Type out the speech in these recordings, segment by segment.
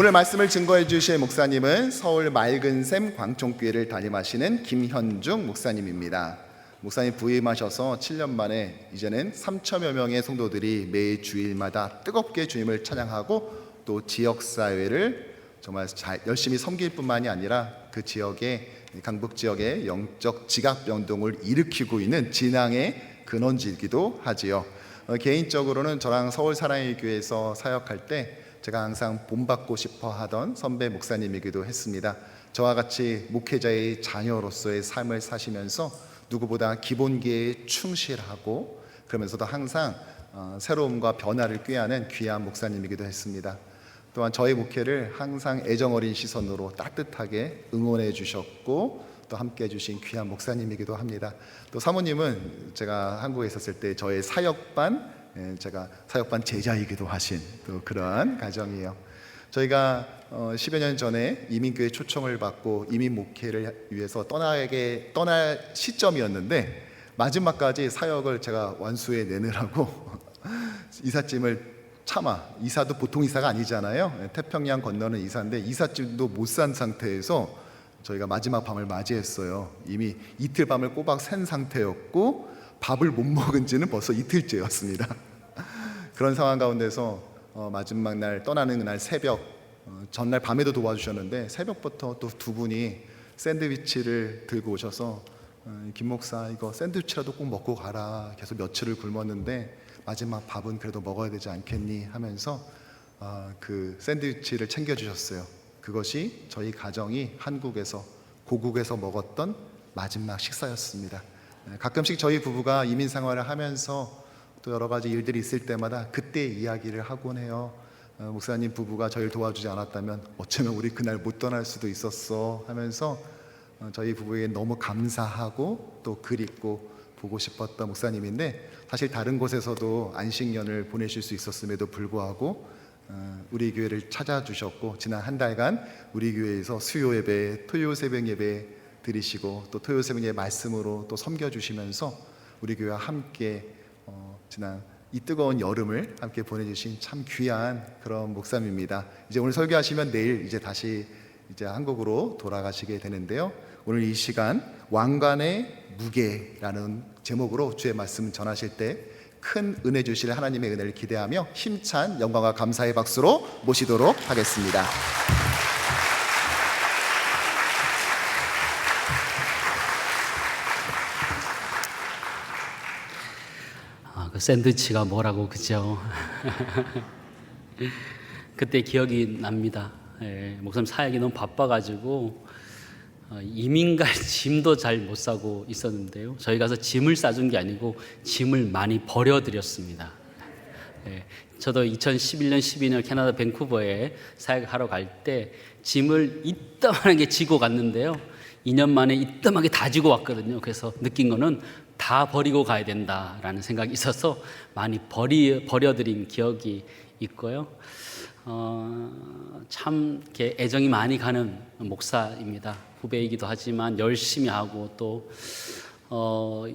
오늘 말씀을 증거해 주실 목사님은 서울 맑은샘 광촌교회를 담임하시는 김현중 목사님입니다. 목사님 부임하셔서 7년 만에 이제는 3천여 명의 성도들이 매 주일마다 뜨겁게 주님을 찬양하고 또 지역사회를 정말 열심히 섬길 뿐만이 아니라 그 지역의 강북 지역의 영적 지각 변동을 일으키고 있는 진앙의 근원지이기도 하지요. 개인적으로는 저랑 서울 사랑의 교회에서 사역할 때 제가 항상 본받고 싶어 하던 선배 목사님이기도 했습니다. 저와 같이 목회자의 자녀로서의 삶을 사시면서 누구보다 기본기에 충실하고 그러면서도 항상 새로움과 변화를 꾀하는 귀한 목사님이기도 했습니다. 또한 저의 목회를 항상 애정어린 시선으로 따뜻하게 응원해 주셨고 또 함께 해주신 귀한 목사님이기도 합니다. 또 사모님은 제가 한국에 있었을 때 저의 제가 사역반 제자이기도 하신 또 그러한 가정이에요. 저희가 10여 년 전에 이민교회 초청을 받고 이민 목회를 위해서 떠날 시점이었는데 마지막까지 사역을 제가 완수해 내느라고 이삿짐을 이사도 보통 이사가 아니잖아요. 태평양 건너는 이사인데 이삿짐도 못 산 상태에서 저희가 마지막 밤을 맞이했어요. 이미 이틀 밤을 꼬박 샌 상태였고 밥을 못 먹은 지는 벌써 이틀째였습니다. 그런 상황 가운데서 마지막 날 떠나는 그날 새벽 전날 밤에도 도와주셨는데 새벽부터 또 두 분이 샌드위치를 들고 오셔서 김 목사 이거 샌드위치라도 꼭 먹고 가라. 계속 며칠을 굶었는데 마지막 밥은 그래도 먹어야 되지 않겠니 하면서 그 샌드위치를 챙겨주셨어요. 그것이 저희 가정이 한국에서 고국에서 먹었던 마지막 식사였습니다. 가끔씩 저희 부부가 이민 생활을 하면서 또 여러 가지 일들이 있을 때마다 그때 이야기를 하곤 해요. 목사님 부부가 저희를 도와주지 않았다면 어쩌면 우리 그날 못 떠날 수도 있었어 하면서 저희 부부에게 너무 감사하고 또 그립고 보고 싶었던 목사님인데 사실 다른 곳에서도 안식년을 보내실 수 있었음에도 불구하고 우리 교회를 찾아주셨고 지난 한 달간 우리 교회에서 수요 예배, 토요 새벽 예배 드리시고 또 토요 새벽 예배 말씀으로 또 섬겨주시면서 우리 교회와 함께 지난 이 뜨거운 여름을 함께 보내주신 참 귀한 그런 목사님입니다. 이제 오늘 설교하시면 내일 다시 한국으로 돌아가시게 되는데요. 오늘 이 시간 왕관의 무게라는 제목으로 주의 말씀 전하실 때 큰 은혜 주실 하나님의 은혜를 기대하며 힘찬 영광과 감사의 박수로 모시도록 하겠습니다. 그 샌드위치가 뭐라고 그죠? 그때 기억이 납니다. 목사님 사역이 너무 바빠가지고 이민 갈 짐도 잘 못 사고 있었는데요. 저희 가서 짐을 싸준 게 아니고 짐을 많이 버려드렸습니다. 저도 2011년, 12년 캐나다 밴쿠버에 사역하러 갈 때 짐을 이따만하게 지고 갔는데요. 2년 만에 이따만하게 다 지고 왔거든요. 그래서 느낀 거는 다 버리고 가야 된다라는 생각이 있어서 많이 버려드린 기억이 있고요. 참 이렇게 애정이 많이 가는 목사입니다. 후배이기도 하지만 열심히 하고 또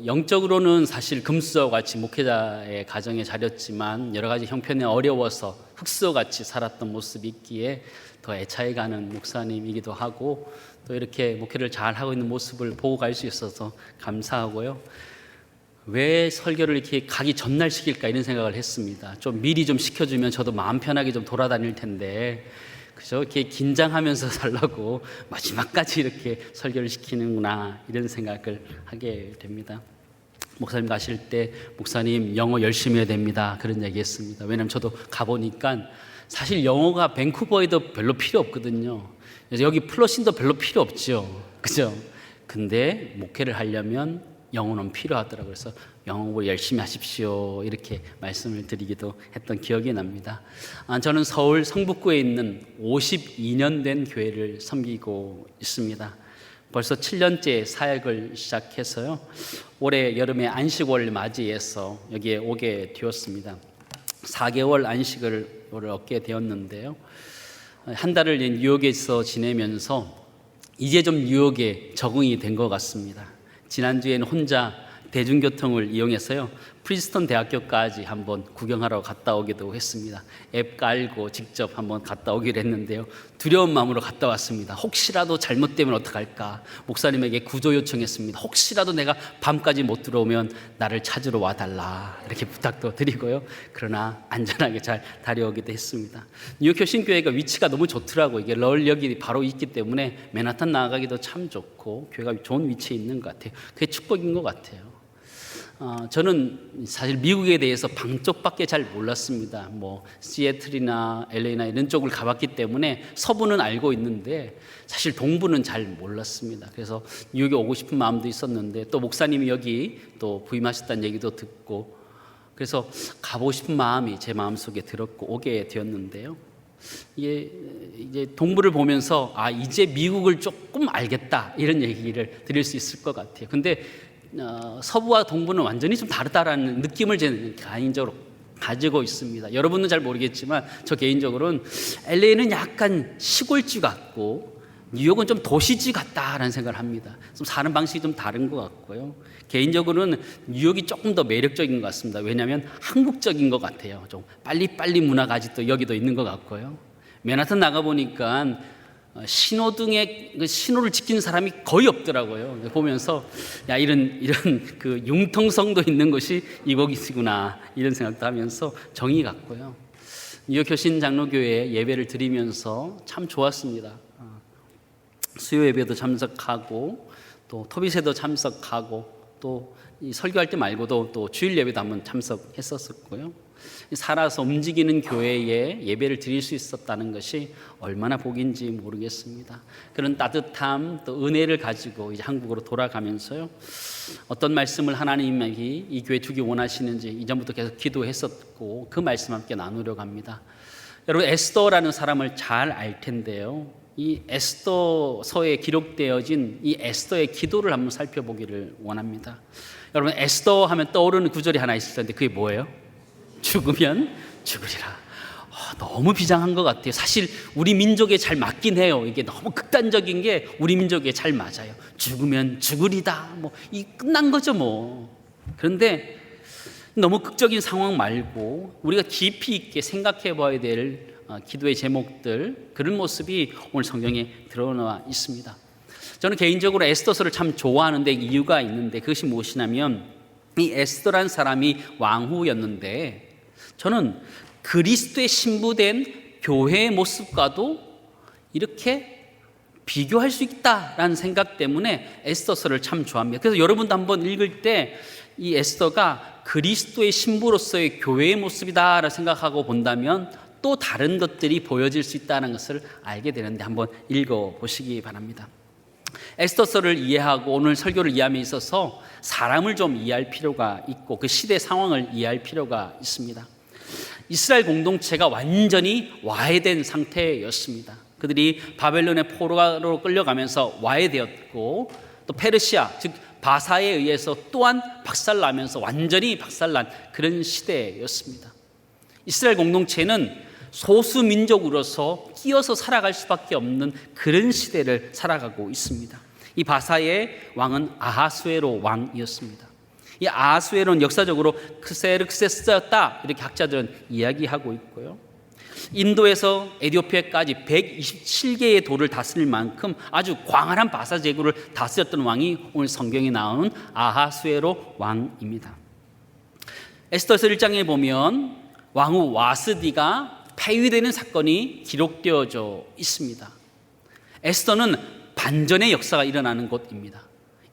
영적으로는 사실 금수저와 같이 목회자의 가정에 자렸지만 여러 가지 형편에 어려워서 흑수저 같이 살았던 모습이 있기에 더 애착이 가는 목사님이기도 하고 또 이렇게 목회를 잘 하고 있는 모습을 보고 갈 수 있어서 감사하고요. 왜 설교를 이렇게 가기 전날 시킬까 이런 생각을 했습니다. 좀 미리 좀 시켜주면 저도 마음 편하게 좀 돌아다닐 텐데 그죠? 이렇게 긴장하면서 살라고 마지막까지 이렇게 설교를 시키는구나 이런 생각을 하게 됩니다. 목사님 가실 때 목사님 영어 열심히 해야 됩니다 그런 얘기 했습니다. 왜냐하면 저도 가보니까 사실 영어가 밴쿠버에도 별로 필요 없거든요. 여기 플러신도 별로 필요 없죠. 그죠? 근데 목회를 하려면 영어는 필요하더라고요. 그래서 영어 공부 열심히 하십시오 이렇게 말씀을 드리기도 했던 기억이 납니다. 저는 서울 성북구에 있는 52년 된 교회를 섬기고 있습니다. 벌써 7년째 사역을 시작해서요. 올해 여름에 안식월을 맞이해서 여기에 오게 되었습니다. 4개월 안식을 얻게 되었는데요. 한 달을 뉴욕에서 지내면서 이제 좀 뉴욕에 적응이 된 것 같습니다. 지난주에는 혼자 대중교통을 이용해서요 프린스턴 대학교까지 한번 구경하러 갔다 오기도 했습니다. 앱 깔고 직접 한번 갔다 오기로 했는데요. 두려운 마음으로 갔다 왔습니다. 혹시라도 잘못되면 어떡할까? 목사님에게 구조 요청했습니다. 혹시라도 내가 밤까지 못 들어오면 나를 찾으러 와달라, 이렇게 부탁도 드리고요. 그러나 안전하게 잘 다녀오기도 했습니다. 뉴욕 효신교회가 위치가 너무 좋더라고요. 이게 럴역이 바로 있기 때문에 맨하탄 나가기도 참 좋고 교회가 좋은 위치에 있는 것 같아요. 그게 축복인 것 같아요. 저는 사실 미국에 대해서 방쪽밖에 잘 몰랐습니다. 뭐 시애틀이나 LA나 이런 쪽을 가봤기 때문에 서부는 알고 있는데 사실 동부는 잘 몰랐습니다. 그래서 뉴욕에 오고 싶은 마음도 있었는데 또 목사님이 여기 또 부임하셨다는 얘기도 듣고 그래서 가보고 싶은 마음이 제 마음속에 들었고 오게 되었는데요. 이제 동부를 보면서 이제 미국을 조금 알겠다, 이런 얘기를 드릴 수 있을 것 같아요. 근데 서부와 동부는 완전히 좀 다르다라는 느낌을 저는 개인적으로 가지고 있습니다. 여러분은 잘 모르겠지만 저 개인적으로는 LA는 약간 시골지 같고 뉴욕은 좀 도시지 같다라는 생각을 합니다. 좀 사는 방식이 좀 다른 것 같고요. 개인적으로는 뉴욕이 조금 더 매력적인 것 같습니다. 왜냐하면 한국적인 것 같아요. 좀 빨리빨리 문화가 아직도 여기도 있는 것 같고요. 맨하탄 나가보니까 신호등에 신호를 지키는 사람이 거의 없더라고요. 보면서 이런 그 융통성도 있는 것이 이곳이구나, 이런 생각도 하면서 정이 갔고요. 뉴욕 효신 장로교회에 예배를 드리면서 참 좋았습니다. 수요 예배도 참석하고 또 토비세도 참석하고 또 이 설교할 때 말고도 또 주일 예배도 한번 참석했었고요. 살아서 움직이는 교회에 예배를 드릴 수 있었다는 것이 얼마나 복인지 모르겠습니다. 그런 따뜻함 또 은혜를 가지고 이제 한국으로 돌아가면서요, 어떤 말씀을 하나님이 이 교회 두기 원하시는지 이전부터 계속 기도했었고 그 말씀 함께 나누려고 합니다. 여러분, 에스더라는 사람을 잘 알 텐데요, 이 에스더서에 기록되어진 이 에스더의 기도를 한번 살펴보기를 원합니다. 여러분, 에스더 하면 떠오르는 구절이 하나 있을 텐데 그게 뭐예요? 죽으면 죽으리라. 너무 비장한 것 같아요. 사실 우리 민족에 잘 맞긴 해요. 이게 너무 극단적인 게 우리 민족에 잘 맞아요. 죽으면 죽으리다, 이 끝난 거죠 뭐. 그런데 너무 극적인 상황 말고 우리가 깊이 있게 생각해 봐야 될 기도의 제목들, 그런 모습이 오늘 성경에 드러나 있습니다. 저는 개인적으로 에스더서를 참 좋아하는데 이유가 있는데, 그것이 무엇이냐면 이 에스더란 사람이 왕후였는데 저는 그리스도의 신부된 교회의 모습과도 이렇게 비교할 수 있다라는 생각 때문에 에스더서를 참 좋아합니다. 그래서 여러분도 한번 읽을 때 이 에스더가 그리스도의 신부로서의 교회의 모습이다라고 생각하고 본다면 또 다른 것들이 보여질 수 있다는 것을 알게 되는데 한번 읽어보시기 바랍니다. 에스더서를 이해하고 오늘 설교를 이해함에 있어서 사람을 좀 이해할 필요가 있고 그 시대 상황을 이해할 필요가 있습니다. 이스라엘 공동체가 완전히 와해된 상태였습니다. 그들이 바벨론의 포로로 끌려가면서 와해되었고 또 페르시아 즉 바사에 의해서 또한 박살나면서 완전히 박살난 그런 시대였습니다. 이스라엘 공동체는 소수 민족으로서 끼어서 살아갈 수밖에 없는 그런 시대를 살아가고 있습니다. 이 바사의 왕은 아하수에로 왕이었습니다. 이 아하수에로는 역사적으로 크세르크세스였다, 이렇게 학자들은 이야기하고 있고요. 인도에서 에티오피아까지 127개의 도를 다스릴 만큼 아주 광활한 바사 제국을 다스렸던 왕이 오늘 성경에 나오는 아하수에로 왕입니다. 에스더서 1장에 보면 왕후 와스디가 폐위되는 사건이 기록되어져 있습니다. 에스더는 반전의 역사가 일어나는 곳입니다.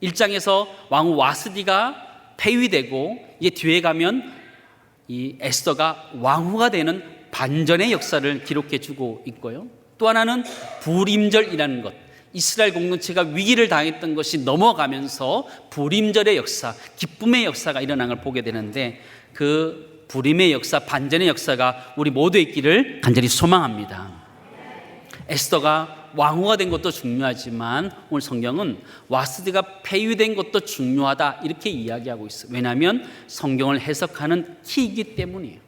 1장에서 왕후 와스디가 폐위되고 이제 뒤에 가면 이 에스더가 왕후가 되는 반전의 역사를 기록해 주고 있고요. 또 하나는 불임절이라는 것, 이스라엘 공동체가 위기를 당했던 것이 넘어가면서 불임절의 역사, 기쁨의 역사가 일어나는 걸 보게 되는데 그 불임의 역사, 반전의 역사가 우리 모두 있기를 간절히 소망합니다. 에스더가 왕후가 된 것도 중요하지만 오늘 성경은 와스디가 폐위된 것도 중요하다, 이렇게 이야기하고 있어요. 왜냐하면 성경을 해석하는 키이기 때문이에요.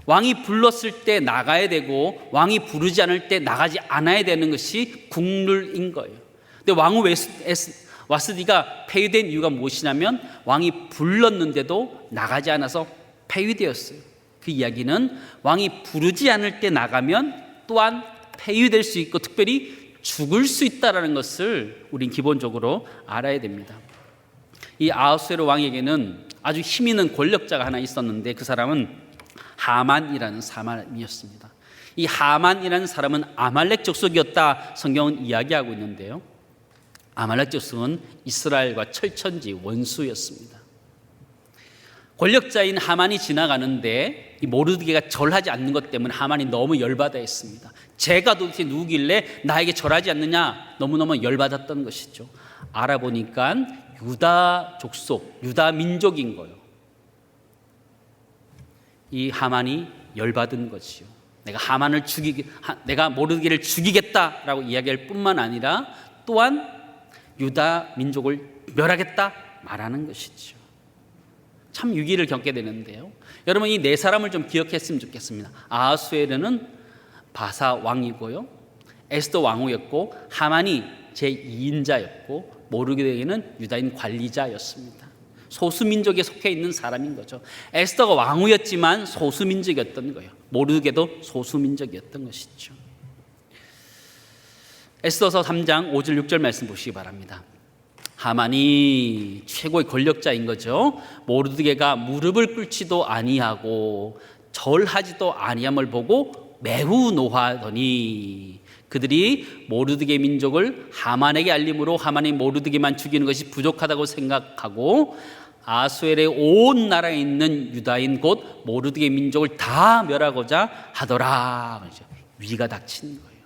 왕이 불렀을 때 나가야 되고 왕이 부르지 않을 때 나가지 않아야 되는 것이 국룰인 거예요. 근데 왕후 와스디가 폐위된 이유가 무엇이냐면 왕이 불렀는데도 나가지 않아서 폐위되었어요. 그 이야기는 왕이 부르지 않을 때 나가면 또한 폐위될 수 있고 특별히 죽을 수 있다는 것을 우린 기본적으로 알아야 됩니다. 이 아하수에로 왕에게는 아주 힘 있는 권력자가 하나 있었는데 그 사람은 하만이라는 사람이었습니다. 이 하만이라는 사람은 아말렉 족속이었다 성경은 이야기하고 있는데요. 아말렉 족속은 이스라엘과 철천지 원수였습니다. 권력자인 하만이 지나가는데 이 모르드게가 절하지 않는 것 때문에 하만이 너무 열받아 했습니다. 제가 도대체 누구길래 나에게 절하지 않느냐 너무너무 열받았던 것이죠. 알아보니까 유다 족속, 유다 민족인 거예요. 이 하만이 열받은 것이요. 내가 모르드게를 죽이겠다라고 이야기할 뿐만 아니라 또한 유다 민족을 멸하겠다 말하는 것이죠. 참 위기를 겪게 되는데요. 여러분 이 네 사람을 좀 기억했으면 좋겠습니다. 아하수에르는 바사 왕이고요, 에스더 왕후였고, 하만이 제2인자였고, 모르드게는 유다인 관리자였습니다. 소수민족에 속해 있는 사람인 거죠. 에스더가 왕후였지만 소수민족이었던 거예요. 모르드게도 소수민족이었던 것이죠. 에스더서 3장 5절 6절 말씀 보시기 바랍니다. 하만이 최고의 권력자인 거죠. 모르드게가 무릎을 꿇지도 아니하고 절하지도 아니함을 보고 매우 노하더니 그들이 모르드게 민족을 하만에게 알림으로 하만이 모르드게만 죽이는 것이 부족하다고 생각하고 아수엘의 온 나라에 있는 유다인 곧 모르드게 민족을 다 멸하고자 하더라. 위가 닥친 거예요.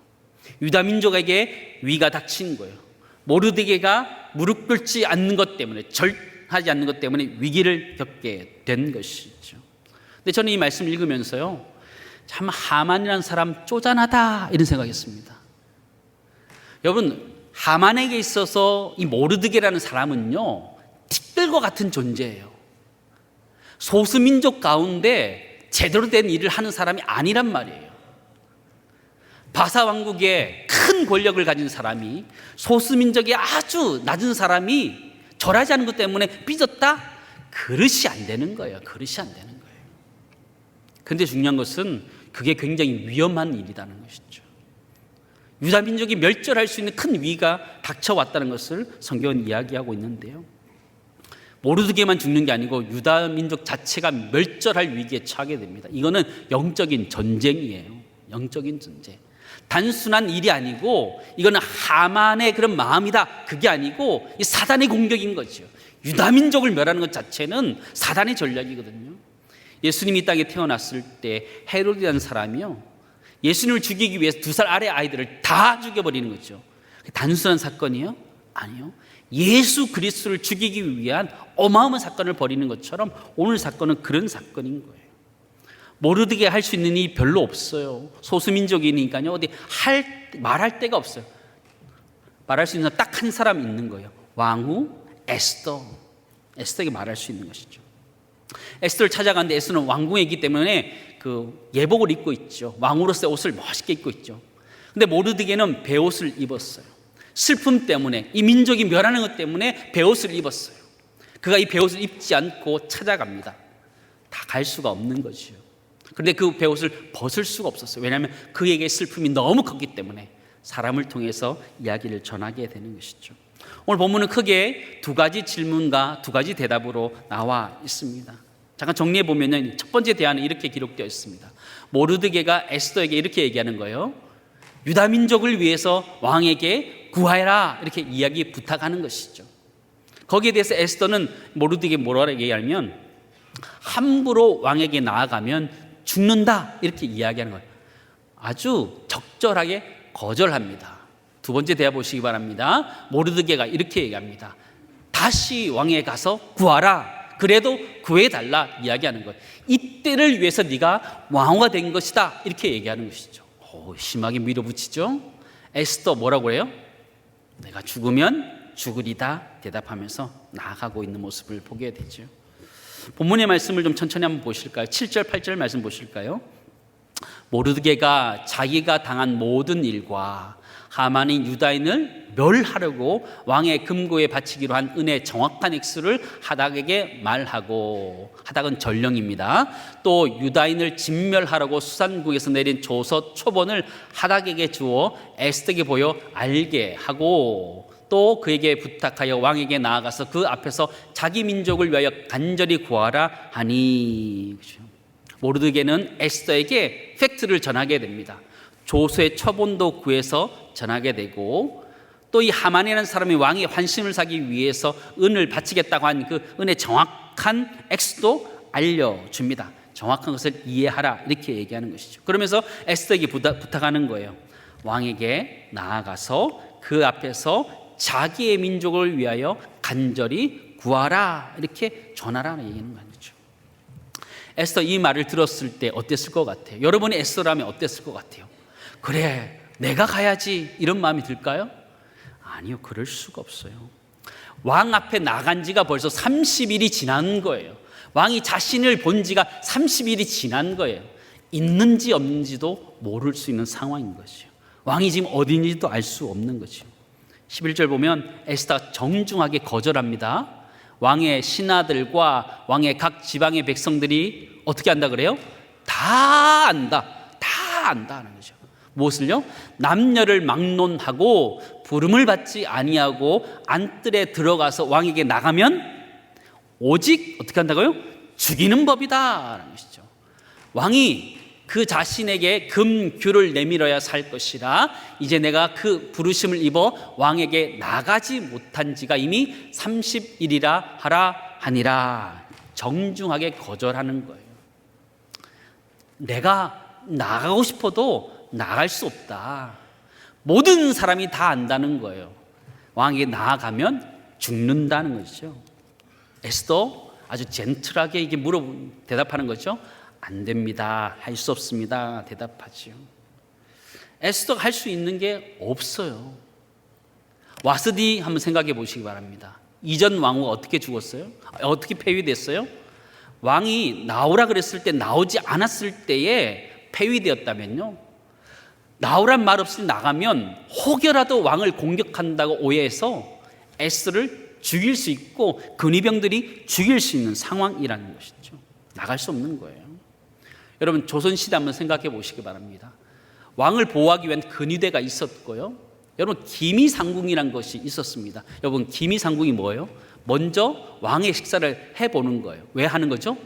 유다 민족에게 위가 닥친 거예요. 모르드게가 무릎 꿇지 않는 것 때문에, 절하지 않는 것 때문에 위기를 겪게 된 것이죠. 근데 저는 이 말씀을 읽으면서요, 참 하만이라는 사람 쪼잔하다 이런 생각했습니다. 여러분, 하만에게 있어서 이 모르드게라는 사람은요, 티끌과 같은 존재예요. 소수민족 가운데 제대로 된 일을 하는 사람이 아니란 말이에요. 바사 왕국의 큰 권력을 가진 사람이 소수민족의 아주 낮은 사람이 절하지 않은 것 때문에 삐졌다? 그릇이 안 되는 거예요. 그릇이 안 되는 거예요. 그런데 중요한 것은 그게 굉장히 위험한 일이라는 것이죠. 유다 민족이 멸절할 수 있는 큰 위기가 닥쳐왔다는 것을 성경은 이야기하고 있는데요. 모르드게만 죽는 게 아니고 유다 민족 자체가 멸절할 위기에 처하게 됩니다. 이거는 영적인 전쟁이에요. 영적인 전쟁. 단순한 일이 아니고 이거는 하만의 그런 마음이다. 그게 아니고 이 사단의 공격인 거죠. 유다 민족을 멸하는 것 자체는 사단의 전략이거든요. 예수님이 이 땅에 태어났을 때 헤롯이라는 사람이요, 예수님을 죽이기 위해서 2살 아래 아이들을 다 죽여버리는 거죠. 단순한 사건이에요? 아니요. 예수 그리스도를 죽이기 위한 어마어마한 사건을 벌이는 것처럼 오늘 사건은 그런 사건인 거예요. 모르드게 할 수 있는 일이 별로 없어요. 소수민족이니까요, 어디 말할 데가 없어요. 말할 수 있는 딱 한 사람 있는 거예요. 왕후 에스더. 에스더에게 말할 수 있는 것이죠. 에스더를 찾아갔는데 에스더는 왕궁이기 때문에 그 예복을 입고 있죠. 왕으로서의 옷을 멋있게 입고 있죠. 근데 모르드게는 베옷을 입었어요. 슬픔 때문에, 이 민족이 멸하는 것 때문에 베옷을 입었어요. 그가 이 베옷을 입지 않고 찾아갑니다. 다 갈 수가 없는 거지요. 그런데 그 베옷을 벗을 수가 없었어요. 왜냐하면 그에게 슬픔이 너무 컸기 때문에 사람을 통해서 이야기를 전하게 되는 것이죠. 오늘 본문은 크게 2가지 질문과 2가지 대답으로 나와 있습니다. 잠깐 정리해 보면요, 첫 번째 대화는 이렇게 기록되어 있습니다. 모르드게가 에스더에게 이렇게 얘기하는 거예요. 유다 민족을 위해서 왕에게 구하여라, 이렇게 이야기 부탁하는 것이죠. 거기에 대해서 에스더는 모르드게 뭐라고 얘기하면 함부로 왕에게 나아가면 죽는다, 이렇게 이야기하는 거예요. 아주 적절하게 거절합니다. 2번째 대화 보시기 바랍니다. 모르드게가 이렇게 얘기합니다. 다시 왕에게 가서 구하라. 그래도 구해달라 이야기하는 거예요. 이때를 위해서 네가 왕후가 된 것이다, 이렇게 얘기하는 것이죠. 심하게 밀어붙이죠. 에스더 뭐라고 해요? 내가 죽으면 죽으리다 대답하면서 나아가고 있는 모습을 보게 되죠. 본문의 말씀을 좀 천천히 한번 보실까요? 7절 8절 말씀 보실까요? 모르드게가 자기가 당한 모든 일과 하만이 유다인을 멸하려고 왕의 금고에 바치기로 한 은의 정확한 액수를 하닥에게 말하고, 하닥은 전령입니다. 또 유다인을 진멸하라고 수산국에서 내린 조서 초본을 하닥에게 주어 에스더에게 보여 알게 하고, 또 그에게 부탁하여 왕에게 나아가서 그 앞에서 자기 민족을 위하여 간절히 구하라 하니. 모르드게는 에스더에게 팩트를 전하게 됩니다. 조서의 처본도 구해서 전하게 되고, 또 이 하만이라는 사람이 왕의 환심을 사기 위해서 은을 바치겠다고 한 그 은의 정확한 액수도 알려줍니다. 정확한 것을 이해하라, 이렇게 얘기하는 것이죠. 그러면서 에스더에게 부탁하는 거예요. 왕에게 나아가서 그 앞에서 자기의 민족을 위하여 간절히 구하라, 이렇게 전하라는 얘기는 거죠. 에스더 이 말을 들었을 때 어땠을 것 같아요? 여러분이 에스더라면 어땠을 것 같아요? 그래, 내가 가야지, 이런 마음이 들까요? 아니요, 그럴 수가 없어요. 왕 앞에 나간 지가 벌써 30일이 지난 거예요. 왕이 자신을 본 지가 30일이 지난 거예요. 있는지 없는지도 모를 수 있는 상황인 것이죠. 왕이 지금 어디인지도 알 수 없는 거죠. 11절 보면 에스더가 정중하게 거절합니다. 왕의 신하들과 왕의 각 지방의 백성들이 어떻게 한다 그래요? 다 안다, 다 안다 하는 거죠. 무엇을요? 남녀를 막론하고 부름을 받지 아니하고 안뜰에 들어가서 왕에게 나가면 오직 어떻게 한다고요? 죽이는 법이다라는 것이죠. 왕이 그 자신에게 금규를 내밀어야 살 것이라 이제 내가 그 부르심을 입어 왕에게 나가지 못한 지가 이미 30일이라 하라 하니라. 정중하게 거절하는 거예요. 내가 나가고 싶어도 나갈 수 없다. 모든 사람이 다 안다는 거예요. 왕에게 나아가면 죽는다는 것이죠. 에스더 아주 젠틀하게 이게 대답하는 거죠. 안 됩니다. 할 수 없습니다. 대답하죠. 에스더가 할 수 있는 게 없어요. 와스디 한번 생각해 보시기 바랍니다. 이전 왕후가 어떻게 죽었어요? 어떻게 폐위됐어요? 왕이 나오라 그랬을 때 나오지 않았을 때에 폐위되었다면요, 나오란 말 없이 나가면 혹여라도 왕을 공격한다고 오해해서 에스더를 죽일 수 있고 근위병들이 죽일 수 있는 상황이라는 것이죠. 나갈 수 없는 거예요. 여러분, 조선시대 한번 생각해 보시기 바랍니다. 왕을 보호하기 위한 근위대가 있었고요, 여러분 기미상궁이라는 것이 있었습니다. 여러분, 기미상궁이 뭐예요? 먼저 왕의 식사를 해보는 거예요. 왜 하는 거죠?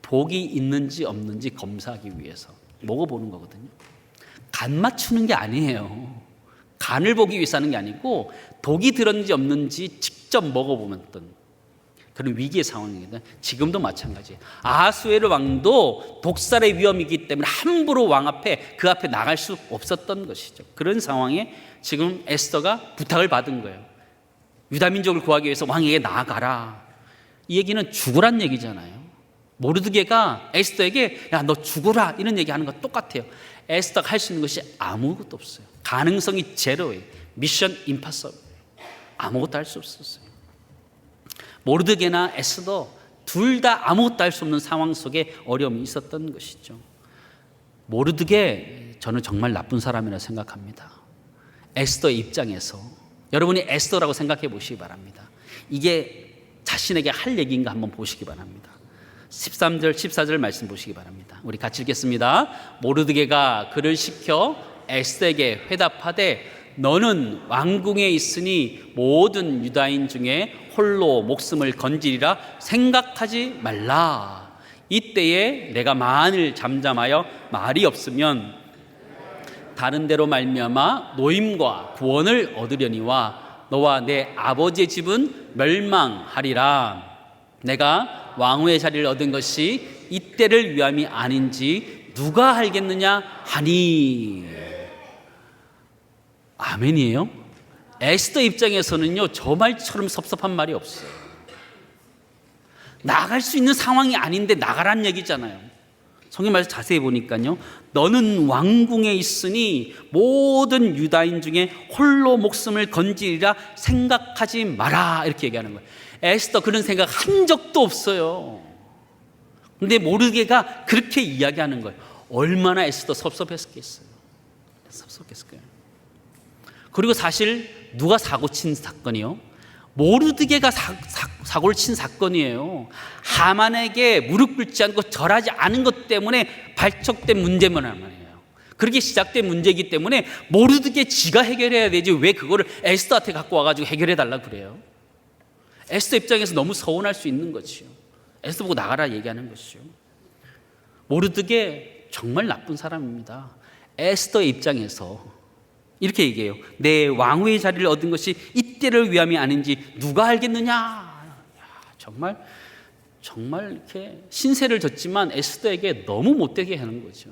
복이 있는지 없는지 검사하기 위해서 먹어보는 거거든요. 간 맞추는 게 아니에요. 간을 보기 위해서 하는 게 아니고 독이 들었는지 없는지 직접 먹어보면 어떤 그런 위기의 상황입니다. 지금도 마찬가지예요. 아하수에르 왕도 독살의 위험이기 때문에 함부로 왕 앞에 그 앞에 나갈 수 없었던 것이죠. 그런 상황에 지금 에스더가 부탁을 받은 거예요. 유다 민족을 구하기 위해서 왕에게 나아가라. 이 얘기는 죽으란 얘기잖아요. 모르드게가 에스더에게 야, 너 죽어라, 이런 얘기하는 거 똑같아요. 에스더가 할 수 있는 것이 아무것도 없어요. 가능성이 제로예요. 미션 임파서블. 아무것도 할 수 없었어요. 모르드게나 에스더 둘 다 아무것도 할 수 없는 상황 속에 어려움이 있었던 것이죠. 모르드게, 저는 정말 나쁜 사람이라 생각합니다. 에스더의 입장에서 여러분이 에스더라고 생각해 보시기 바랍니다. 이게 자신에게 할 얘기인가 한번 보시기 바랍니다. 13절 14절 말씀 보시기 바랍니다. 우리 같이 읽겠습니다. 모르드게가 그를 시켜 에스더에게 회답하되 너는 왕궁에 있으니 모든 유다인 중에 홀로 목숨을 건지리라 생각하지 말라. 이때에 내가 만일 잠잠하여 말이 없으면 다른 데로 말미암아 노임과 구원을 얻으려니와 너와 내 아버지의 집은 멸망하리라. 내가 왕후의 자리를 얻은 것이 이때를 위함이 아닌지 누가 알겠느냐 하니. 아멘이에요? 에스더 입장에서는요, 저 말처럼 섭섭한 말이 없어요. 나갈 수 있는 상황이 아닌데 나가란 얘기잖아요. 성경 말씀 자세히 보니까요, 너는 왕궁에 있으니 모든 유다인 중에 홀로 목숨을 건지리라 생각하지 마라, 이렇게 얘기하는 거예요. 에스더 그런 생각 한 적도 없어요. 근데 모르드게가 그렇게 이야기하는 거예요. 얼마나 에스더 섭섭했겠어요. 섭섭했을까요? 그리고 사실 누가 사고 친 사건이요? 모르드게가 사고를 친 사건이에요. 하만에게 무릎 꿇지 않고 절하지 않은 것 때문에 발척된 문제만 말이에요. 그렇게 시작된 문제이기 때문에 모르드게 지가 해결해야 되지 왜 그거를 에스더한테 갖고 와가지고 해결해 달라고 그래요? 에스더 입장에서 너무 서운할 수 있는 거지요. 에스더 보고 나가라 얘기하는 것이요. 모르드게 정말 나쁜 사람입니다. 에스더의 입장에서 이렇게 얘기해요. 내 왕후의 자리를 얻은 것이 이때를 위함이 아닌지 누가 알겠느냐. 정말 이렇게 신세를 졌지만 에스더에게 너무 못되게 하는 거죠.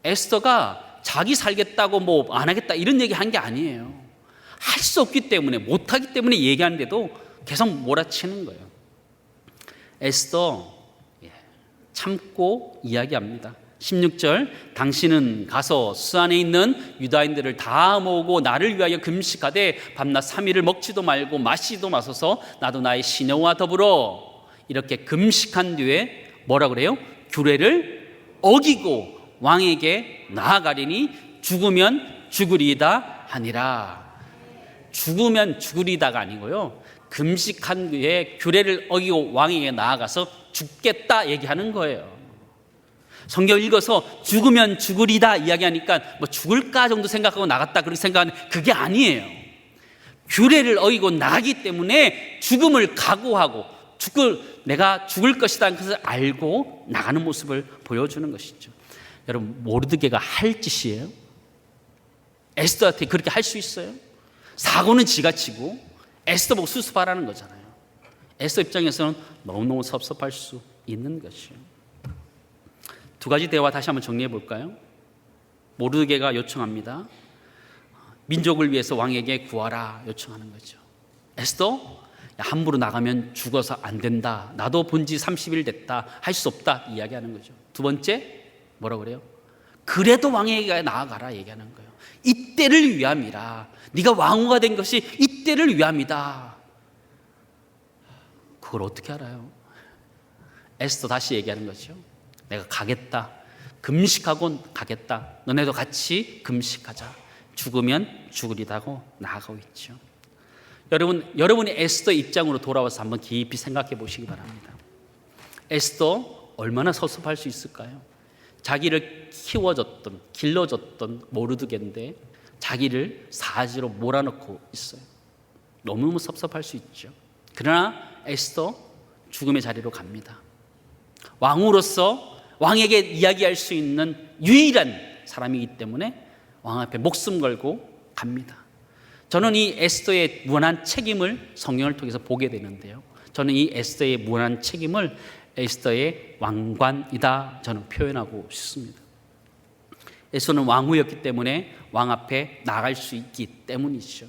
에스더가 자기 살겠다고 뭐 안 하겠다 이런 얘기 한 게 아니에요. 할 수 없기 때문에, 못하기 때문에 얘기하는데도 계속 몰아치는 거예요. 에스더 참고 이야기합니다. 16절, 당신은 가서 수안에 있는 유다인들을 다 모으고 나를 위하여 금식하되 밤낮 3일을 먹지도 말고 마시지도 마소서. 나도 나의 시녀와 더불어. 이렇게 금식한 뒤에 뭐라 그래요? 규례를 어기고 왕에게 나아가리니 죽으면 죽으리이다 하니라. 죽으면 죽으리다가 아니고요, 금식한 뒤에 규례를 어기고 왕에게 나아가서 죽겠다 얘기하는 거예요. 성경 읽어서 죽으면 죽으리다 이야기하니까 뭐 죽을까 정도 생각하고 나갔다 그렇게 생각하는 그게 아니에요. 규례를 어기고 나가기 때문에 죽음을 각오하고 내가 죽을 것이다 하는 것을 알고 나가는 모습을 보여주는 것이죠. 여러분, 모르드게가 할 짓이에요? 에스더한테 그렇게 할 수 있어요? 사고는 지가 치고 에스더 보고 수습하라는 거잖아요. 에스더 입장에서는 너무너무 섭섭할 수 있는 것이에요. 두 가지 대화 다시 한번 정리해 볼까요? 모르드게가 요청합니다. 민족을 위해서 왕에게 구하라 요청하는 거죠. 에스더, 함부로 나가면 죽어서 안 된다. 나도 본 지 30일 됐다. 할 수 없다 이야기하는 거죠. 두 번째, 뭐라 그래요? 그래도 왕에게 나아가라 얘기하는 거예요. 이때를 위함이라. 네가 왕후가 된 것이 이때를 위함이다. 그걸 어떻게 알아요? 에스더 다시 얘기하는 거죠. 내가 가겠다. 금식하고 가겠다. 너네도 같이 금식하자. 죽으면 죽으리다고 나아가고 있죠. 여러분이 에스더 입장으로 돌아와서 한번 깊이 생각해 보시기 바랍니다. 에스더 얼마나 섭섭할 수 있을까요? 자기를 키워줬던, 길러줬던 모르드게인데 자기를 사지로 몰아넣고 있어요. 너무너무 섭섭할 수 있죠. 그러나 에스더 죽음의 자리로 갑니다. 왕으로서 왕에게 이야기할 수 있는 유일한 사람이기 때문에 왕 앞에 목숨 걸고 갑니다. 저는 이 에스더의 무한한 책임을 성경을 통해서 보게 되는데요, 저는 이 에스더의 무한한 책임을 에스더의 왕관이다 저는 표현하고 싶습니다. 에스더는 왕후였기 때문에 왕 앞에 나갈 수 있기 때문이죠.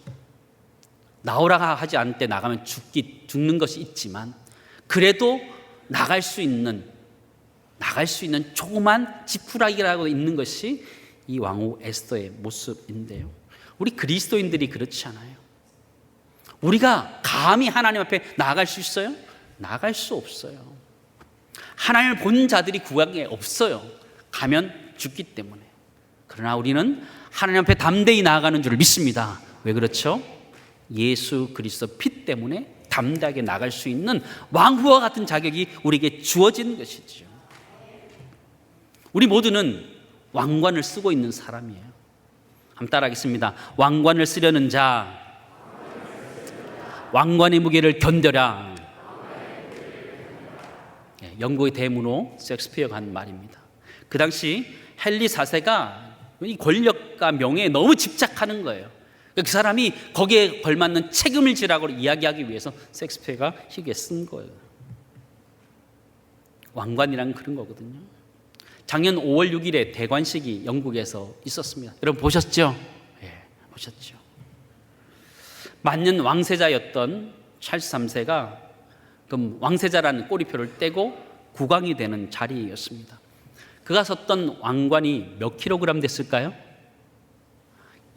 나오라 하지 않을 때 나가면 죽는 것이 있지만 그래도 나갈 수 있는 조그만 지푸라기라고 있는 것이 이 왕후 에스더의 모습인데요, 우리 그리스도인들이 그렇지 않아요. 우리가 감히 하나님 앞에 나아갈 수 있어요? 나아갈 수 없어요. 하나님을 본 자들이 구원에 없어요. 가면 죽기 때문에. 그러나 우리는 하나님 앞에 담대히 나아가는 줄을 믿습니다. 왜 그렇죠? 예수 그리스도 피 때문에 담대하게 나갈 수 있는 왕후와 같은 자격이 우리에게 주어진 것이죠. 우리 모두는 왕관을 쓰고 있는 사람이에요. 한번 따라하겠습니다. 왕관을 쓰려는 자, 왕관의 무게를 견뎌라. 영국의 대문호 셰익스피어가 한 말입니다. 그 당시 헨리 4세가 이 권력과 명예에 너무 집착하는 거예요. 그 사람이 거기에 걸맞는 책임을 지라고 이야기하기 위해서 셰익스피어가 희게 쓴 거예요. 왕관이란 그런 거거든요. 작년 5월 6일에 대관식이 영국에서 있었습니다. 여러분 보셨죠? 예, 보셨죠. 만년 왕세자였던 찰스 3세가 그럼 왕세자라는 꼬리표를 떼고 국왕이 되는 자리였습니다. 그가 섰던 왕관이 몇 킬로그램 됐을까요?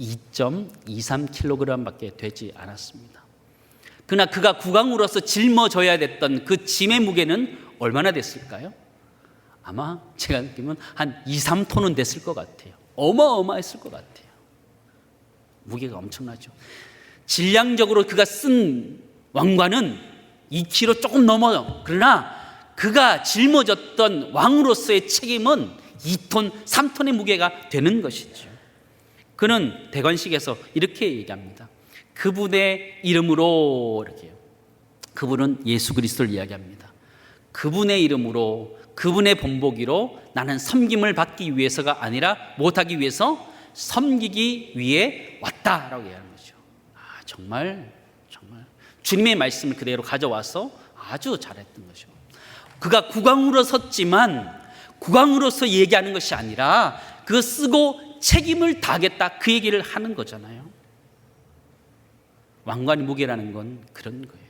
2.23kg밖에 되지 않았습니다. 그러나 그가 국왕으로서 짊어져야 됐던 그 짐의 무게는 얼마나 됐을까요? 아마 제가 느끼면 한 2, 3톤은 됐을 것 같아요. 어마어마했을 것 같아요. 무게가 엄청나죠. 질량적으로 그가 쓴 왕관은 2kg 조금 넘어요. 그러나 그가 짊어졌던 왕으로서의 책임은 2톤, 3톤의 무게가 되는 것이죠. 그는 대관식에서 이렇게 얘기합니다. 그분의 이름으로, 이렇게요. 그분은 예수 그리스도를 이야기합니다. 그분의 이름으로, 그분의 본보기로 나는 섬김을 받기 위해서가 아니라 못하기 위해서 섬기기 위해 왔다라고 얘기하는 거죠. 정말 주님의 말씀을 그대로 가져와서 아주 잘했던 거죠. 그가 국왕으로 섰지만 국왕으로서 얘기하는 것이 아니라 그거 쓰고 책임을 다하겠다, 그 얘기를 하는 거잖아요. 왕관의 무게라는 건 그런 거예요.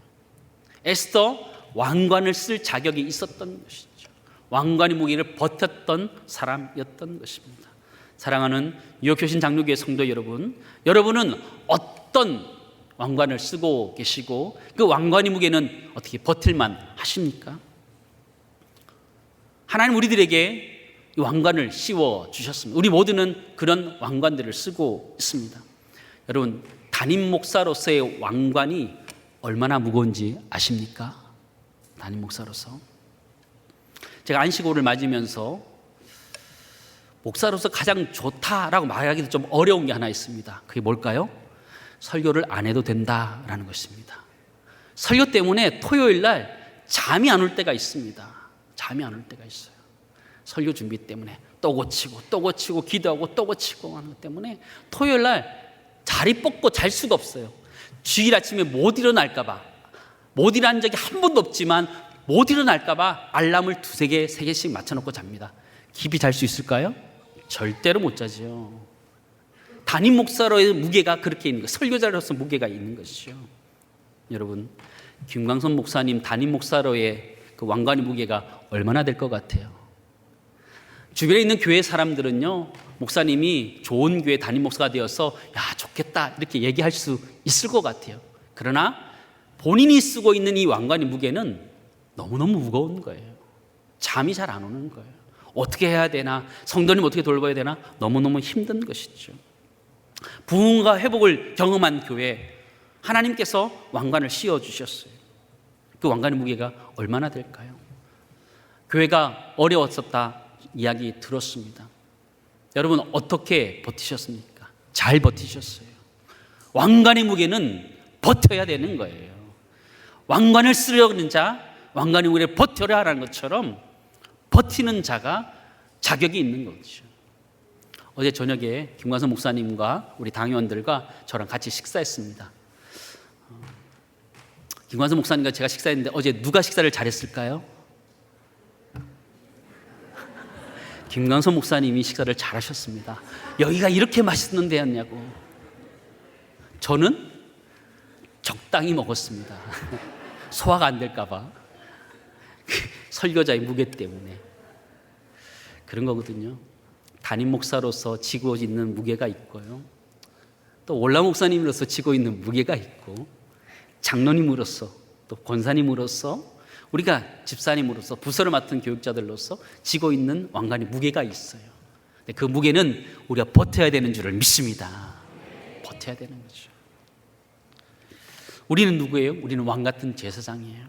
에스더 왕관을 쓸 자격이 있었던 것이죠. 왕관의 무게를 버텼던 사람이었던 것입니다. 사랑하는 뉴욕교신 장로교회 성도 여러분, 여러분은 어떤 왕관을 쓰고 계시고 그 왕관의 무게는 어떻게 버틸만 하십니까? 하나님 우리들에게 이 왕관을 씌워 주셨습니다. 우리 모두는 그런 왕관들을 쓰고 있습니다. 여러분, 담임 목사로서의 왕관이 얼마나 무거운지 아십니까? 담임 목사로서 제가 안식오를 맞으면서 목사로서 가장 좋다라고 말하기도 좀 어려운 게 하나 있습니다. 그게 뭘까요? 설교를 안 해도 된다라는 것입니다. 설교 때문에 토요일 날 잠이 안 올 때가 있습니다. 잠이 안 올 때가 있어요. 설교 준비 때문에 또 고치고 기도하고 또 고치고 하는 것 때문에 토요일 날 자리 뻗고 잘 수가 없어요. 주일 아침에 못 일어날까 봐, 못 일어난 적이 한 번도 없지만 못 일어날까 봐 알람을 2-3개, 3개씩 맞춰놓고 잡니다. 깊이 잘 수 있을까요? 절대로 못 자죠. 담임 목사로의 무게가 그렇게 있는 거예요. 설교자로서 무게가 있는 것이죠. 여러분, 김광선 목사님 담임 목사로의 그 왕관의 무게가 얼마나 될 것 같아요? 주변에 있는 교회 사람들은요, 목사님이 좋은 교회 담임 목사가 되어서 야 좋겠다 이렇게 얘기할 수 있을 것 같아요. 그러나 본인이 쓰고 있는 이 왕관의 무게는 너무너무 무거운 거예요. 잠이 잘 안 오는 거예요. 어떻게 해야 되나, 성도님 어떻게 돌봐야 되나, 너무너무 힘든 것이죠. 부흥과 회복을 경험한 교회, 하나님께서 왕관을 씌워주셨어요. 그 왕관의 무게가 얼마나 될까요? 교회가 어려웠었다 이야기 들었습니다. 여러분 어떻게 버티셨습니까? 잘 버티셨어요. 왕관의 무게는 버텨야 되는 거예요. 왕관을 쓰려는 자, 왕관의 무게를 버텨라 하는 것처럼 버티는 자가 자격이 있는 거죠. 어제 저녁에 김광선 목사님과 우리 당회원들과 저랑 같이 식사했습니다. 김광선 목사님과 제가 식사했는데 어제 누가 식사를 잘했을까요? 김광선 목사님이 식사를 잘하셨습니다. 여기가 이렇게 맛있는 데였냐고. 저는 적당히 먹었습니다. 소화가 안 될까 봐. 설교자의 무게 때문에. 그런 거거든요. 담임 목사로서 지고 있는 무게가 있고요. 또 올라 목사님으로서 지고 있는 무게가 있고, 장로님으로서 또 권사님으로서 우리가 집사님으로서 부서를 맡은 교육자들로서 지고 있는 왕관의 무게가 있어요. 그 무게는 우리가 버텨야 되는 줄을 믿습니다. 버텨야 되는 거죠. 우리는 누구예요? 우리는 왕 같은 제사장이에요.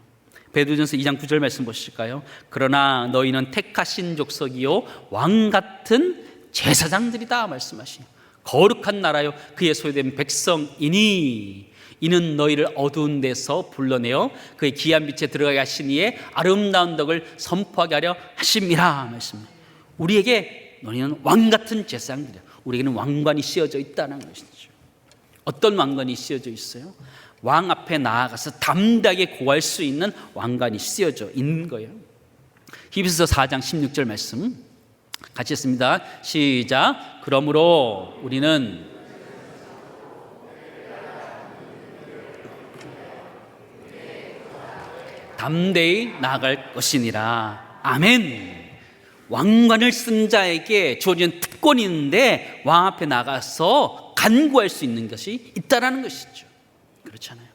베드로전서 2장 9절 말씀 보실까요? 그러나 너희는 택하신 족속이요 왕 같은 제사장들이다 말씀하시요. 거룩한 나라요 그의 소유된 백성이니 이는 너희를 어두운 데서 불러내어 그의 귀한 빛에 들어가게 하신 이의 아름다운 덕을 선포하게 하려 하심이라 말씀입니다. 우리에게 너희는 왕 같은 제사장들이야. 우리에게는 왕관이 씌어져 있다는 것이죠. 어떤 왕관이 씌어져 있어요? 왕 앞에 나아가서 담대하게 고할 수 있는 왕관이 씌어져 있는 거예요. 히브리서 4장 16절 말씀 같이 했습니다. 시작. 그러므로 우리는 담대히 나아갈 것이니라. 아멘. 왕관을 쓴 자에게 주어진 특권이 있는데 왕 앞에 나가서 간구할 수 있는 것이 있다라는 것이죠. 그렇잖아요.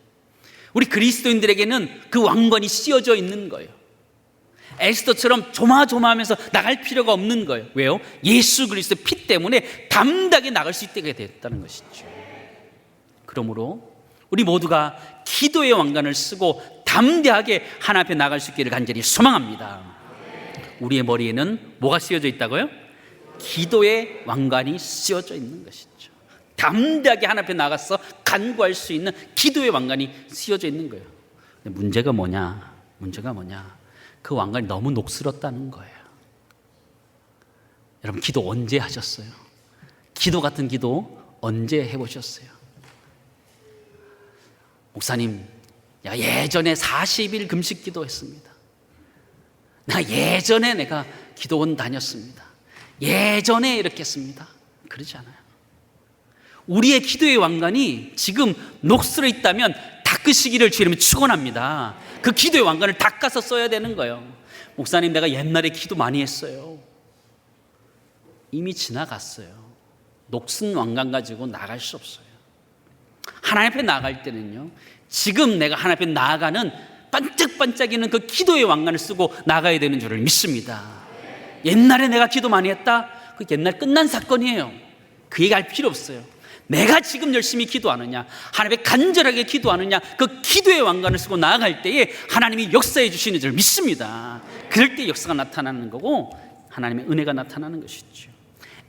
우리 그리스도인들에게는 그 왕관이 씌어져 있는 거예요. 에스더처럼 조마조마하면서 나갈 필요가 없는 거예요. 왜요? 예수 그리스도의 피 때문에 담대하게 나갈 수 있게 됐다는 것이죠. 그러므로 우리 모두가 기도의 왕관을 쓰고 담대하게 하나님 앞에 나갈 수 있기를 간절히 소망합니다. 우리의 머리에는 뭐가 쓰여져 있다고요? 기도의 왕관이 쓰여져 있는 것이죠. 담대하게 하나님 앞에 나가서 간구할 수 있는 기도의 왕관이 쓰여져 있는 거예요. 근데 문제가 뭐냐? 그 왕관이 너무 녹슬었다는 거예요. 여러분, 기도 언제 하셨어요? 기도 같은 기도 언제 해보셨어요? 목사님, 예전에 40일 금식 기도했습니다. 예전에 내가 기도원 다녔습니다. 예전에 이렇게 했습니다. 그러지 않아요. 우리의 기도의 왕관이 지금 녹슬어 있다면 닦으시기를 주님은 축원합니다. 그 기도의 왕관을 닦아서 써야 되는 거예요. 목사님, 내가 옛날에 기도 많이 했어요. 이미 지나갔어요. 녹슨 왕관 가지고 나갈 수 없어요. 하나님 앞에 나갈 때는요, 지금 내가 하나님 앞에 나아가는 반짝반짝이는 그 기도의 왕관을 쓰고 나가야 되는 줄을 믿습니다. 옛날에 내가 기도 많이 했다? 그 옛날 끝난 사건이에요. 그 얘기 할 필요 없어요. 내가 지금 열심히 기도하느냐, 하나님 앞에 간절하게 기도하느냐, 그 기도의 왕관을 쓰고 나아갈 때에 하나님이 역사해 주시는 줄 믿습니다. 그럴 때 역사가 나타나는 거고 하나님의 은혜가 나타나는 것이죠.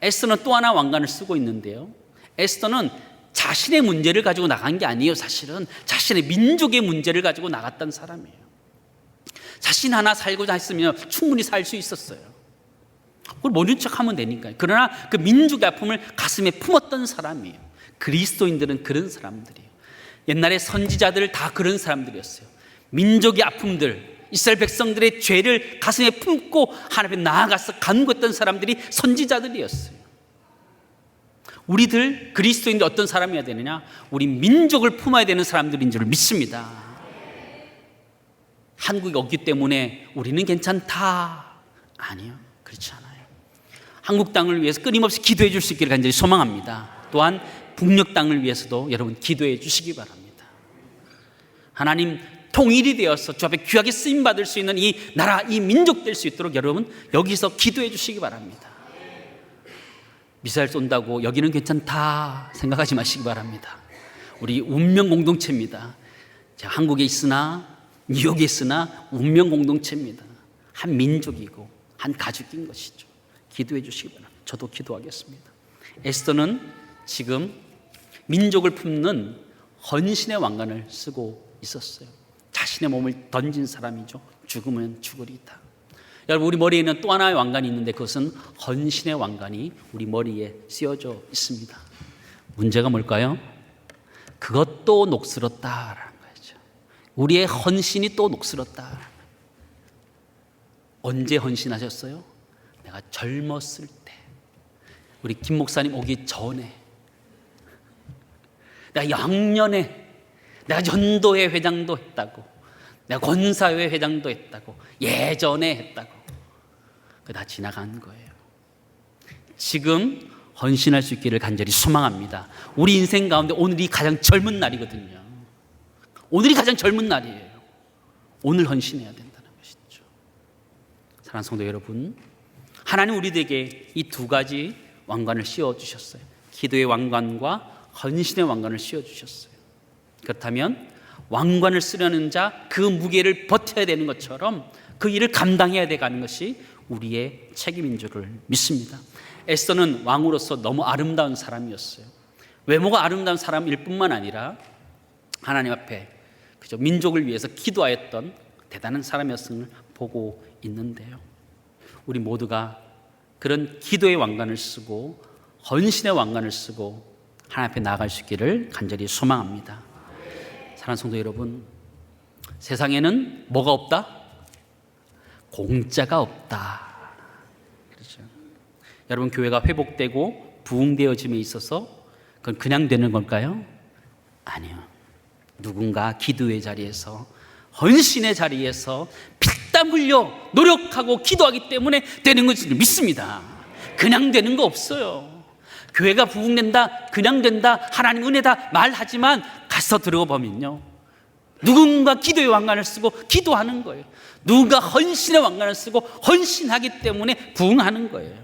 에스더는 또 하나 왕관을 쓰고 있는데요, 에스더는 자신의 문제를 가지고 나간 게 아니에요. 사실은 자신의 민족의 문제를 가지고 나갔던 사람이에요. 자신 하나 살고자 했으면 충분히 살 수 있었어요. 그걸 모른 척하면 되니까요. 그러나 그 민족의 아픔을 가슴에 품었던 사람이에요. 그리스도인들은 그런 사람들이에요. 옛날에 선지자들 다 그런 사람들이었어요. 민족의 아픔들, 이스라엘 백성들의 죄를 가슴에 품고 하나님 앞에 나아가서 간구했던 사람들이 선지자들이었어요. 우리들 그리스도인들 어떤 사람이어야 되느냐? 우리 민족을 품어야 되는 사람들인 줄 믿습니다. 한국이 없기 때문에 우리는 괜찮다. 아니요, 그렇지 않아요. 한국 땅을 위해서 끊임없이 기도해 줄 수 있기를 간절히 소망합니다. 또한 북녘 땅을 위해서도 여러분 기도해 주시기 바랍니다. 하나님 통일이 되어서 주 앞에 귀하게 쓰임받을 수 있는 이 나라, 이 민족 될 수 있도록 여러분 여기서 기도해 주시기 바랍니다. 미사일 쏜다고 여기는 괜찮다 생각하지 마시기 바랍니다. 우리 운명 공동체입니다. 한국에 있으나 뉴욕에 있으나 운명 공동체입니다. 한 민족이고 한 가족인 것이죠. 기도해 주시기 바랍니다. 저도 기도하겠습니다. 에스더는 지금 민족을 품는 헌신의 왕관을 쓰고 있었어요. 자신의 몸을 던진 사람이죠. 죽으면 죽으리다. 여러분, 우리 머리에는 또 하나의 왕관이 있는데 그것은 헌신의 왕관이 우리 머리에 씌워져 있습니다. 문제가 뭘까요? 그것도 녹슬었다라는 거죠. 우리의 헌신이 또 녹슬었다. 언제 헌신하셨어요? 내가 젊었을 때, 우리 김 목사님 오기 전에, 내가 양년에, 내가 전도회 회장도 했다고, 내가 권사회 회장도 했다고, 예전에 했다고. 그거 다 지나간 거예요. 지금 헌신할 수 있기를 간절히 소망합니다. 우리 인생 가운데 오늘이 가장 젊은 날이거든요. 오늘이 가장 젊은 날이에요. 오늘 헌신해야 된다는 것이죠. 사랑하는 성도 여러분, 하나님 우리들에게 이 두 가지 왕관을 씌워주셨어요. 기도의 왕관과 헌신의 왕관을 씌워주셨어요. 그렇다면 왕관을 쓰려는 자 그 무게를 버텨야 되는 것처럼 그 일을 감당해야 돼가는 것이 우리의 책임인 줄을 믿습니다. 에스더는 왕으로서 너무 아름다운 사람이었어요. 외모가 아름다운 사람일 뿐만 아니라 하나님 앞에 그저 민족을 위해서 기도하였던 대단한 사람이었음을 보고 있는데요, 우리 모두가 그런 기도의 왕관을 쓰고 헌신의 왕관을 쓰고 하나님 앞에 나아갈 수 있기를 간절히 소망합니다. 사랑하는 성도 여러분, 세상에는 뭐가 없다? 공짜가 없다. 그렇죠? 여러분, 교회가 회복되고 부흥되어짐에 있어서 그건 그냥 되는 걸까요? 아니요. 누군가 기도의 자리에서, 헌신의 자리에서 피땀 흘려 노력하고 기도하기 때문에 되는 것을 믿습니다. 그냥 되는 거 없어요. 교회가 부흥된다, 그냥 된다, 하나님 은혜다 말하지만 가서 들어보면요, 누군가 기도의 왕관을 쓰고 기도하는 거예요. 누군가 헌신의 왕관을 쓰고 헌신하기 때문에 부흥하는 거예요.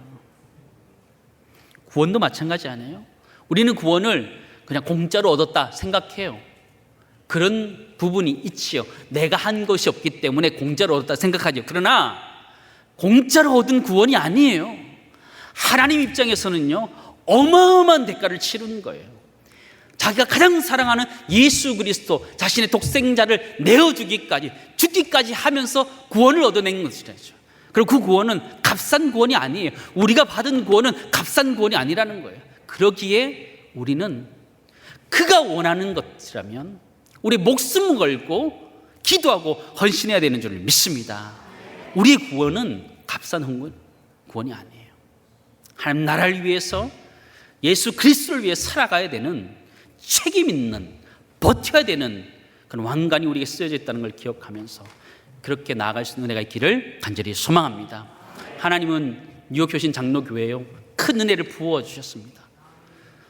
구원도 마찬가지 아니에요? 우리는 구원을 그냥 공짜로 얻었다 생각해요. 그런 부분이 있지요. 내가 한 것이 없기 때문에 공짜로 얻었다 생각하죠. 그러나 공짜로 얻은 구원이 아니에요. 하나님 입장에서는요, 어마어마한 대가를 치르는 거예요. 자기가 가장 사랑하는 예수 그리스도 자신의 독생자를 내어주기까지, 죽기까지 하면서 구원을 얻어낸 것이죠. 그리고 그 구원은 값싼 구원이 아니에요. 우리가 받은 구원은 값싼 구원이 아니라는 거예요. 그러기에 우리는 그가 원하는 것이라면 우리 목숨을 걸고 기도하고 헌신해야 되는 줄 믿습니다. 우리의 구원은 값싼 구원이 아니에요. 하나님 나라를 위해서, 예수 그리스도를 위해 살아가야 되는, 책임 있는, 버텨야 되는 그런 왕관이 우리에게 쓰여져 있다는 걸 기억하면서 그렇게 나아갈 수 있는 은혜가 있기를 간절히 소망합니다. 하나님은 뉴욕 교신 장로교회에 큰 은혜를 부어주셨습니다.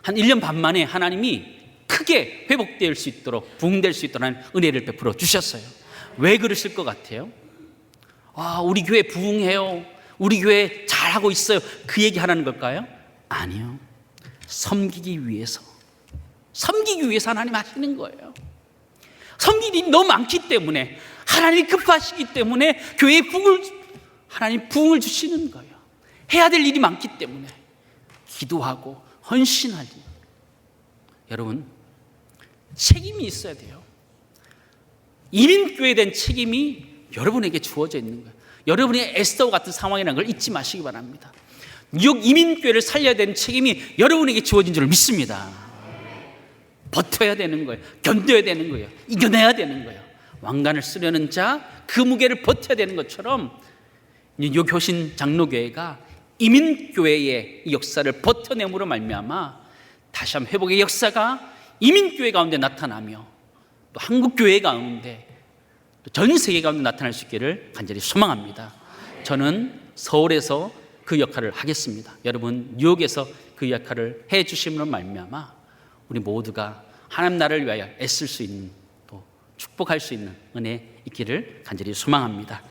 한 1년 반 만에 하나님이 크게 회복될 수 있도록, 부흥될 수 있도록 은혜를 베풀어 주셨어요. 왜 그러실 것 같아요? 우리 교회 부흥해요, 우리 교회 잘하고 있어요, 그 얘기 하라는 걸까요? 아니요. 섬기기 위해서 하나님 하시는 거예요. 섬길 일이 너무 많기 때문에, 하나님이 급하시기 때문에 교회에 하나님 부흥을 주시는 거예요. 해야 될 일이 많기 때문에 기도하고 헌신할 일. 여러분, 책임이 있어야 돼요. 이민교회에 대한 책임이 여러분에게 주어져 있는 거예요. 여러분이 에스더 같은 상황이라는 걸 잊지 마시기 바랍니다. 뉴욕 이민교회를 살려야 되는 책임이 여러분에게 주어진 줄 믿습니다. 버텨야 되는 거예요. 견뎌야 되는 거예요. 이겨내야 되는 거예요. 왕관을 쓰려는 자, 그 무게를 버텨야 되는 것처럼 뉴욕 교신 장로교회가 이민교회의 이 역사를 버텨냄으로 말미암아 다시 한번 회복의 역사가 이민교회 가운데 나타나며 또 한국교회 가운데 또 전 세계 가운데 나타날 수 있기를 간절히 소망합니다. 저는 서울에서 그 역할을 하겠습니다. 여러분 뉴욕에서 그 역할을 해 주심으로 말미암아 우리 모두가 하나님 나라를 위하여 애쓸 수 있는, 또 축복할 수 있는 은혜 있기를 간절히 소망합니다.